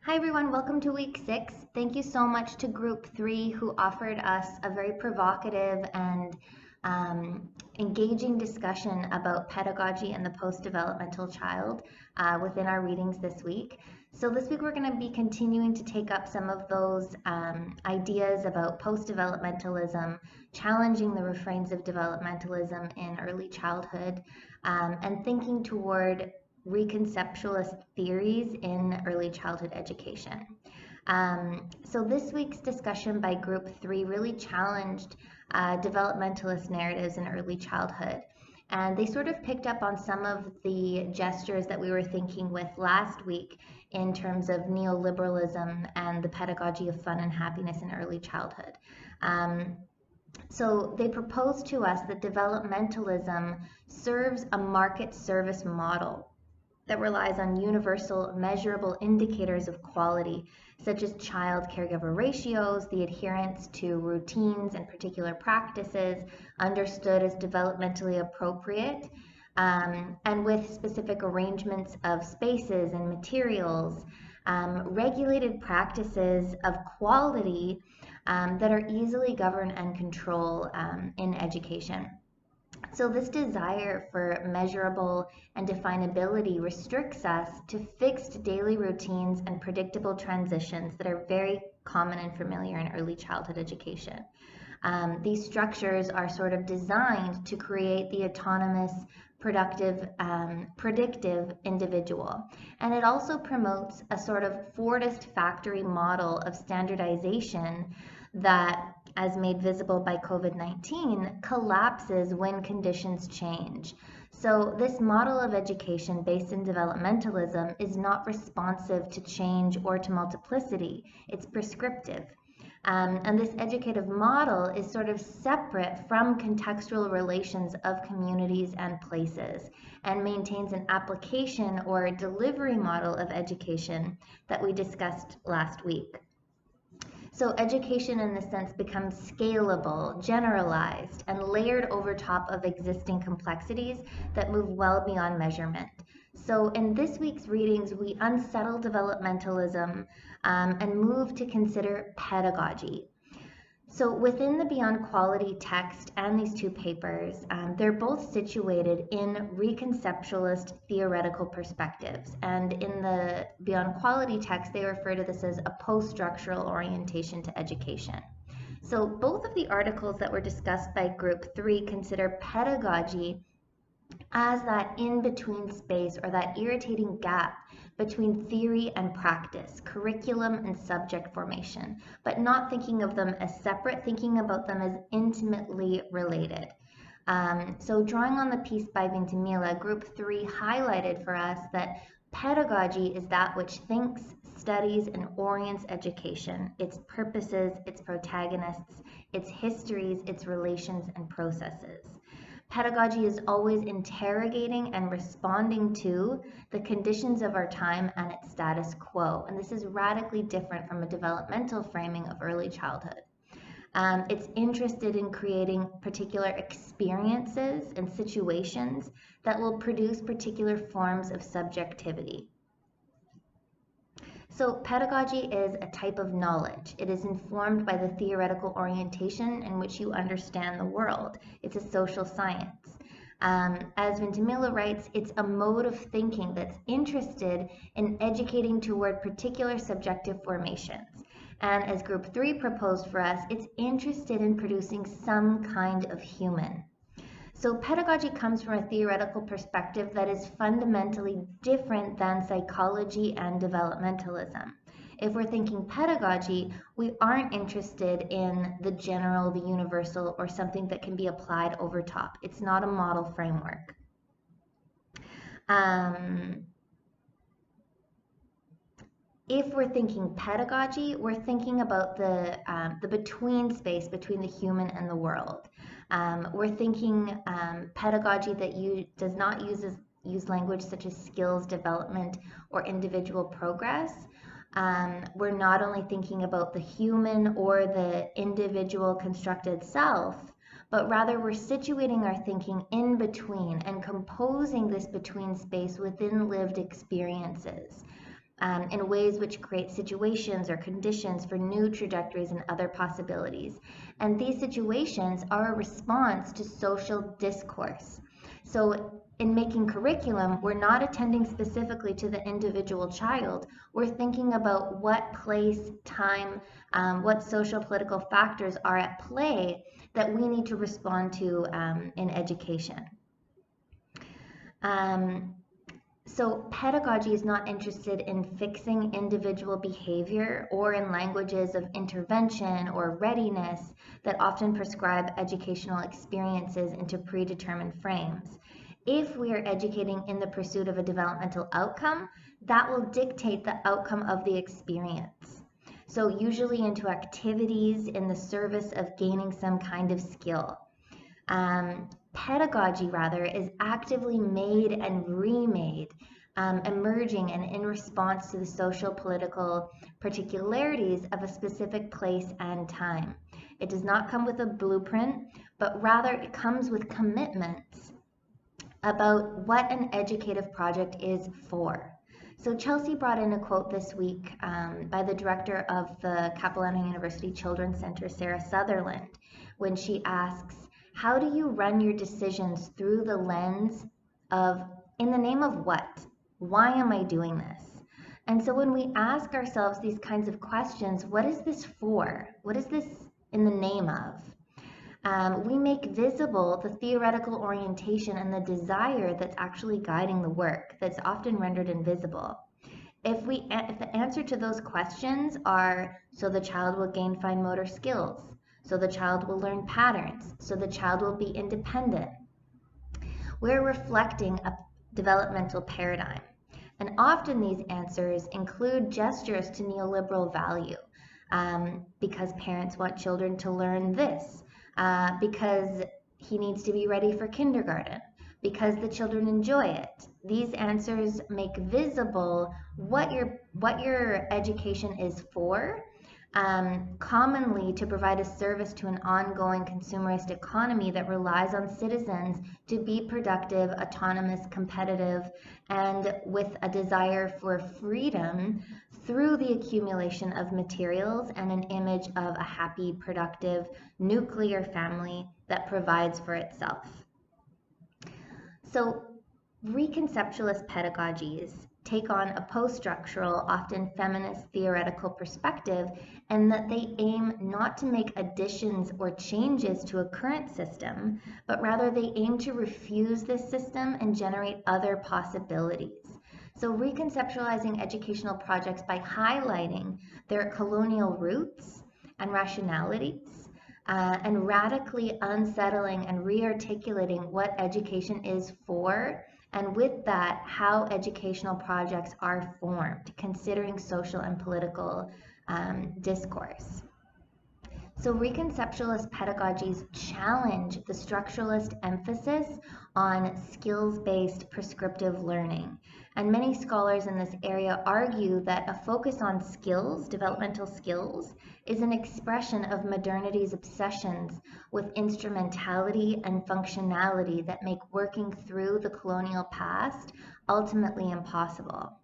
Hi everyone, welcome to week 6. Thank you so much to group 3 who offered us a very provocative and engaging discussion about pedagogy and the post-developmental child within our readings this week. So this week we're going to be continuing to take up some of those ideas about post-developmentalism, challenging the refrains of developmentalism in early childhood, and thinking toward reconceptualist theories in early childhood education. So this week's discussion by group 3 really challenged developmentalist narratives in early childhood. And they sort of picked up on some of the gestures that we were thinking with last week in terms of neoliberalism and the pedagogy of fun and happiness in early childhood. So they proposed to us that developmentalism serves a market service model that relies on universal measurable indicators of quality, such as child-caregiver ratios, the adherence to routines and particular practices understood as developmentally appropriate, and with specific arrangements of spaces and materials, regulated practices of quality that are easily governed and controlled in education. So this desire for measurable and definability restricts us to fixed daily routines and predictable transitions that are very common and familiar in early childhood education. These structures are sort of designed to create the autonomous, productive, predictive individual. And it also promotes a sort of Fordist factory model of standardization that, as made visible by COVID-19, collapses when conditions change. So this model of education based in developmentalism is not responsive to change or to multiplicity. It's prescriptive. And this educative model is sort of separate from contextual relations of communities and places and maintains an application or delivery model of education that we discussed last week. So education in this sense becomes scalable, generalized, and layered over top of existing complexities that move well beyond measurement. So in this week's readings, we unsettle developmentalism and move to consider pedagogy. So within the Beyond Quality text and these two papers, they're both situated in reconceptualist theoretical perspectives. And in the Beyond Quality text, they refer to this as a post-structural orientation to education. So both of the articles that were discussed by Group 3 consider pedagogy as that in-between space or that irritating gap between theory and practice, curriculum and subject formation, but not thinking of them as separate, thinking about them as intimately related. So drawing on the piece by Vintimilla, Group 3 highlighted for us that pedagogy is that which thinks, studies, and orients education, its purposes, its protagonists, its histories, its relations, and processes. Pedagogy is always interrogating and responding to the conditions of our time and its status quo. And this is radically different from a developmental framing of early childhood. It's interested in creating particular experiences and situations that will produce particular forms of subjectivity. So pedagogy is a type of knowledge. It is informed by the theoretical orientation in which you understand the world. It's a social science. As Vintimilla writes, it's a mode of thinking that's interested in educating toward particular subjective formations. And as Group 3 proposed for us, it's interested in producing some kind of human. So pedagogy comes from a theoretical perspective that is fundamentally different than psychology and developmentalism. If we're thinking pedagogy, we aren't interested in the general, the universal, or something that can be applied over top. It's not a model framework. If we're thinking pedagogy, we're thinking about the between space between the human and the world. We're thinking pedagogy that does not use language such as skills development or individual progress. We're not only thinking about the human or the individual constructed self, but rather we're situating our thinking in between and composing this between space within lived experiences. in ways which create situations or conditions for new trajectories and other possibilities. And these situations are a response to social discourse. So in making curriculum, we're not attending specifically to the individual child. We're thinking about what place, time, what social political factors are at play that we need to respond to in education. So pedagogy is not interested in fixing individual behavior or in languages of intervention or readiness that often prescribe educational experiences into predetermined frames. If we are educating in the pursuit of a developmental outcome, that will dictate the outcome of the experience. So usually into activities in the service of gaining some kind of skill. Pedagogy, rather, is actively made and remade, emerging and in response to the social political particularities of a specific place and time. It does not come with a blueprint, but rather it comes with commitments about what an educative project is for. So Chelsea brought in a quote this week by the director of the Capilano University Children's Center, Sarah Sutherland, when she asks, how do you run your decisions through the lens of, in the name of what? Why am I doing this? And so when we ask ourselves these kinds of questions, what is this for? What is this in the name of? We make visible the theoretical orientation and the desire that's actually guiding the work that's often rendered invisible. If the answer to those questions are, so the child will gain fine motor skills, so the child will learn patterns, so the child will be independent, we're reflecting a developmental paradigm. And often these answers include gestures to neoliberal value, because parents want children to learn this, because he needs to be ready for kindergarten, because the children enjoy it. These answers make visible what your education is for, commonly to provide a service to an ongoing consumerist economy that relies on citizens to be productive, autonomous, competitive, and with a desire for freedom through the accumulation of materials and an image of a happy, productive, nuclear family that provides for itself. So reconceptualist pedagogies take on a post-structural, often feminist theoretical perspective, and that they aim not to make additions or changes to a current system, but rather they aim to refuse this system and generate other possibilities. So reconceptualizing educational projects by highlighting their colonial roots and rationalities, and radically unsettling and re-articulating what education is for, and with that, how educational projects are formed, considering social and political discourse. So reconceptualist pedagogies challenge the structuralist emphasis on skills-based prescriptive learning. And many scholars in this area argue that a focus on skills, developmental skills, is an expression of modernity's obsessions with instrumentality and functionality that make working through the colonial past ultimately impossible.